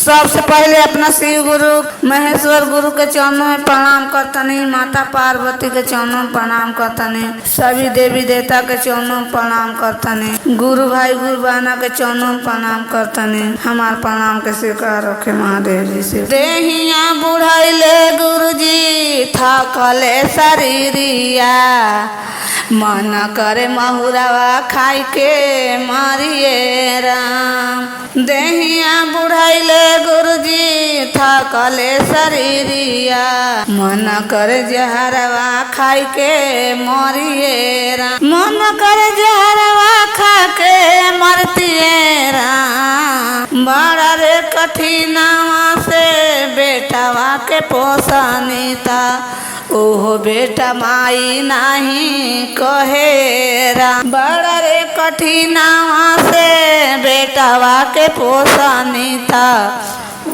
सबसे पहले अपना शिव गुरु महेश्वर गुरु के चरणों में प्रणाम करतनी, माता पार्वती के चरणों में प्रणाम करतनी, सभी देवी देवता के चरणों में प्रणाम करतनी, गुरु भाई गुरु बहना के चरणों में प्रणाम करतनी। हमार प्रणाम के स्वीकार रखे महादेव जी से। देहिया बुढ़ैले गुरु जी थकले शरीरिया, मन करे महुरावा खाई के मारिए राम। देहिया बुढ़ैले गुरुजी थकले शरीरिया, मन करे जहरवा खाई के मरिए राम। मन करे जहरवा खा के मरतिए राम। बड़ा रे कठिनवा से बेटावा के पोसनीता, ओहो बेटा माई नहीं कहे राम। बड़ा रे कठिनवा से बेटावा के पोसनीता,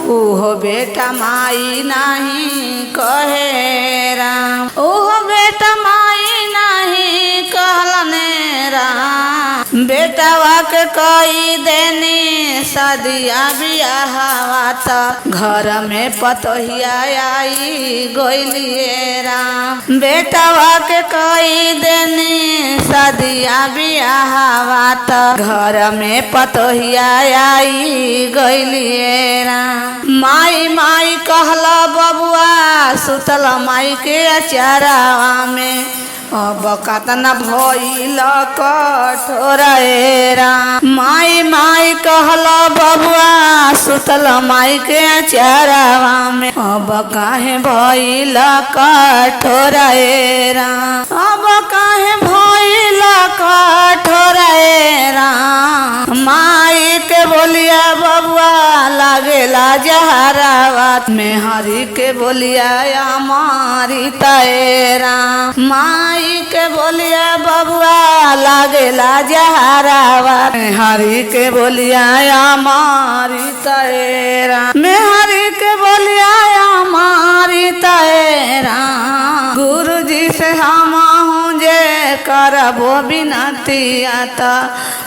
ओहो बेटा माई नहीं कहे राम। ओहो बेटा माई नहीं कहलने राम। बेटावा के कई देनी सदिया बियाहवा त घर में पतोहिया आई गइलिए राम। बेटावा के कई देनी सदिया बियाहवा त घर में पतोहिया आई गइलिए राम। माई माई कहला बबुआ सुतल माई के अचारावा में, अब कतना भइल कठोर राम। माई माई कहला बबुआ सुतल माई के अचारावा में, अब काहे भइल कठोर राम। अब काहे भइल कठोर राम। माई के बोलिया बबुआ लागेला जहरावा में, हरि के बोलिया हमारी तय राम। माई के बोलिया बबुआ लागेला जहरावा में, हरि के बोलिया हमारी तय राम। में हरि के बोलिया हमारी तय राम। गुरु जी से हम जे करबो बिनती आता,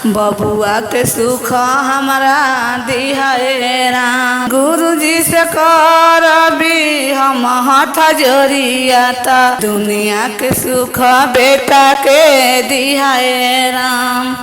बबुआ के सुख हमरा दिहाए राम। गुरु जी से करबी हम हाथ जोड़ियाता, दुनिया के सुख बेटा के दिहाए राम।